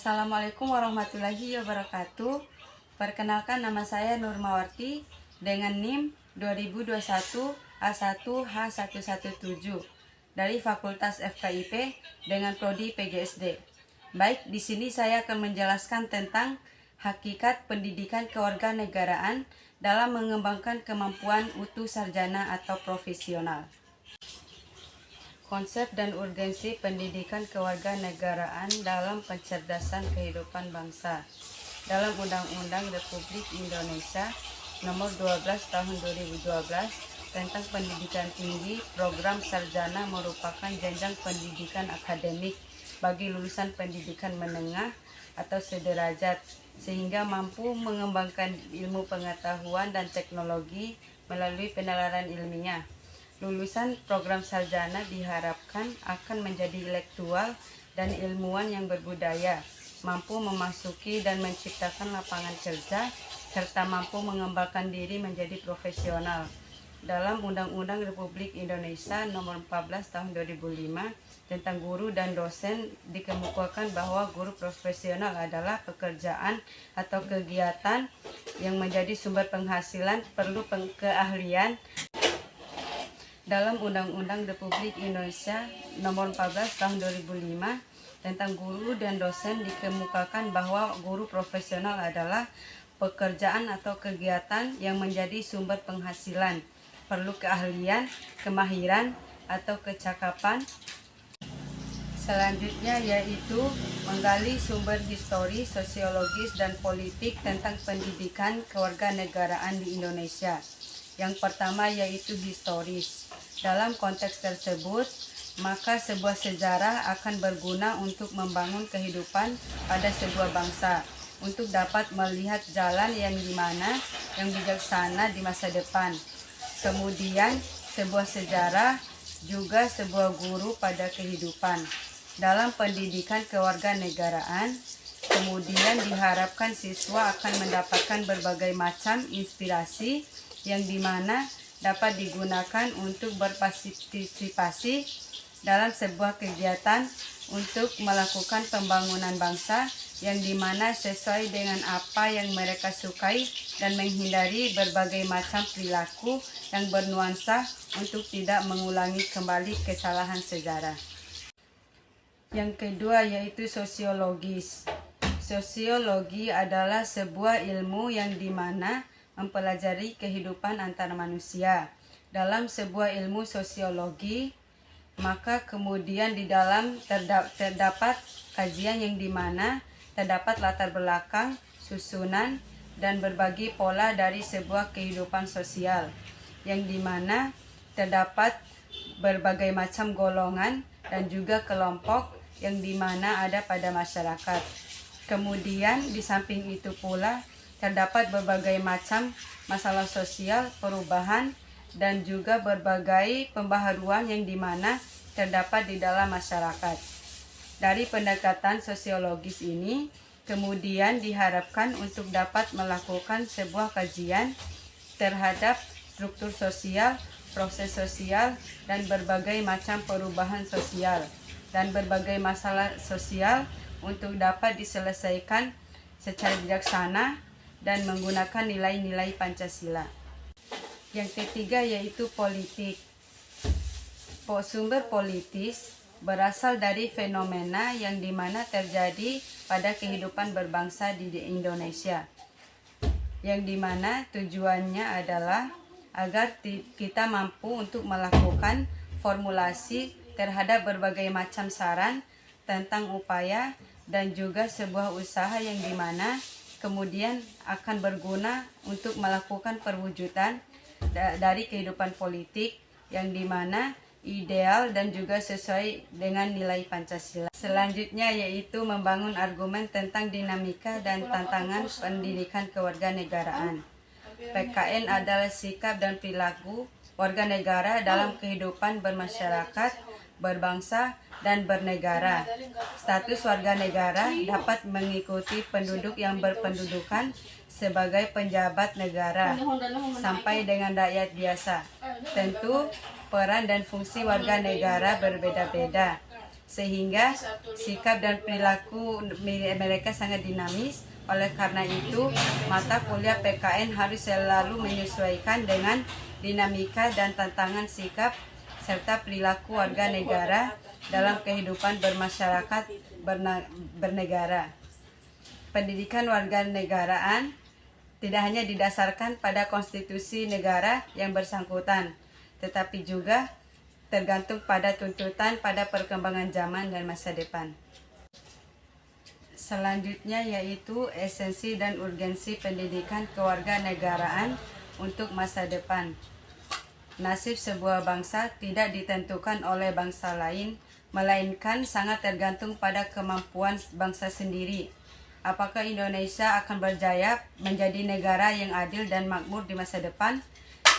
Assalamualaikum warahmatullahi wabarakatuh. Perkenalkan, nama saya Nurmawarti dengan NIM 2021 A1H117 dari Fakultas FKIP dengan prodi PGSD. Baik, di sini saya akan menjelaskan tentang hakikat pendidikan kewarganegaraan dalam mengembangkan kemampuan utuh sarjana atau profesional. Konsep dan urgensi pendidikan kewarganegaraan dalam pencerdasan kehidupan bangsa. Dalam Undang-Undang Republik Indonesia Nomor 12 Tahun 2012 tentang Pendidikan Tinggi, program sarjana merupakan jenjang pendidikan akademik bagi lulusan pendidikan menengah atau sederajat, sehingga mampu mengembangkan ilmu pengetahuan dan teknologi melalui penalaran ilmiah. Lulusan program sarjana diharapkan akan menjadi intelektual dan ilmuwan yang berbudaya, mampu memasuki dan menciptakan lapangan kerja, serta mampu mengembangkan diri menjadi profesional. Dalam Undang-Undang Republik Indonesia Nomor 14 Tahun 2005 tentang guru dan dosen dikemukakan bahwa guru profesional adalah pekerjaan atau kegiatan yang menjadi sumber penghasilan, perlu keahlian. Dalam Undang-Undang Republik Indonesia Nomor 14 Tahun 2005 tentang guru dan dosen dikemukakan bahwa guru profesional adalah pekerjaan atau kegiatan yang menjadi sumber penghasilan, perlu keahlian, kemahiran, atau kecakapan. Selanjutnya yaitu menggali sumber historis, sosiologis, dan politik tentang pendidikan kewarganegaraan di Indonesia. Yang pertama yaitu historis. Dalam konteks tersebut, maka sebuah sejarah akan berguna untuk membangun kehidupan pada sebuah bangsa, untuk dapat melihat jalan yang bijaksana di masa depan. Kemudian, sebuah sejarah juga sebuah guru pada kehidupan. Dalam pendidikan kewarganegaraan, kemudian diharapkan siswa akan mendapatkan berbagai macam inspirasi yang dimana dapat digunakan untuk berpartisipasi dalam sebuah kegiatan untuk melakukan pembangunan bangsa yang dimana sesuai dengan apa yang mereka sukai dan menghindari berbagai macam perilaku yang bernuansa untuk tidak mengulangi kembali kesalahan sejarah. Yang kedua yaitu sosiologis. Sosiologi adalah sebuah ilmu yang dimana mempelajari kehidupan antar manusia. Dalam sebuah ilmu sosiologi, maka kemudian di dalam terdapat kajian yang dimana terdapat latar belakang, susunan, dan berbagi pola dari sebuah kehidupan sosial, yang dimana terdapat berbagai macam golongan dan juga kelompok yang dimana ada pada masyarakat. Kemudian di samping itu pula terdapat berbagai macam masalah sosial, perubahan, dan juga berbagai pembaharuan yang dimana terdapat di dalam masyarakat. Dari pendekatan sosiologis ini, kemudian diharapkan untuk dapat melakukan sebuah kajian terhadap struktur sosial, proses sosial, dan berbagai macam perubahan sosial, dan berbagai masalah sosial untuk dapat diselesaikan secara bijaksana dan menggunakan nilai-nilai Pancasila. Yang ketiga yaitu politik. Sumber politis berasal dari fenomena yang dimana terjadi pada kehidupan berbangsa di Indonesia, yang dimana tujuannya adalah agar kita mampu untuk melakukan formulasi terhadap berbagai macam saran tentang upaya dan juga sebuah usaha yang dimana kemudian akan berguna untuk melakukan perwujudan dari kehidupan politik yang dimana ideal dan juga sesuai dengan nilai Pancasila. Selanjutnya yaitu membangun argumen tentang dinamika dan tantangan pendidikan kewarganegaraan. PKN adalah sikap dan perilaku warga negara dalam kehidupan bermasyarakat, berbangsa, dan bernegara. Status warga negara dapat mengikuti penduduk yang berpendudukan sebagai penjabat negara sampai dengan rakyat biasa. Tentu peran dan fungsi warga negara berbeda-beda. sehingga sikap dan perilaku mereka sangat dinamis. Oleh karena itu, mata kuliah PKN harus selalu menyesuaikan dengan dinamika dan tantangan sikap serta perilaku warga negara dalam kehidupan bermasyarakat bernegara. Pendidikan warga negaraan tidak hanya didasarkan pada konstitusi negara yang bersangkutan, tetapi juga tergantung pada tuntutan pada perkembangan zaman dan masa depan. Selanjutnya yaitu esensi dan urgensi pendidikan kewarganegaraan untuk masa depan. Nasib sebuah bangsa tidak ditentukan oleh bangsa lain, melainkan sangat tergantung pada kemampuan bangsa sendiri. Apakah Indonesia akan berjaya menjadi negara yang adil dan makmur di masa depan?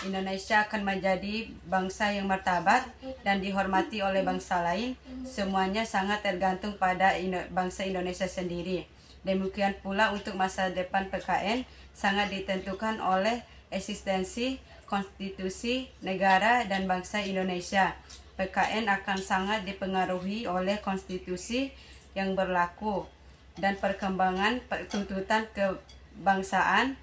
Indonesia akan menjadi bangsa yang martabat dan dihormati oleh bangsa lain. Semuanya sangat tergantung pada bangsa Indonesia sendiri. Demikian pula untuk masa depan PKN sangat ditentukan oleh eksistensi konstitusi negara dan bangsa Indonesia. PKN akan sangat dipengaruhi oleh konstitusi yang berlaku dan perkembangan tuntutan kebangsaan.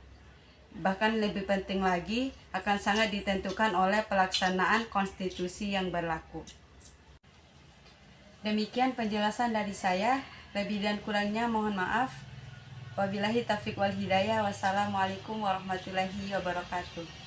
Bahkan lebih penting lagi, akan sangat ditentukan oleh pelaksanaan konstitusi yang berlaku. Demikian penjelasan dari saya. Lebih dan kurangnya mohon maaf. Wabillahi taufiq wal hidayah. Wassalamualaikum warahmatullahi wabarakatuh.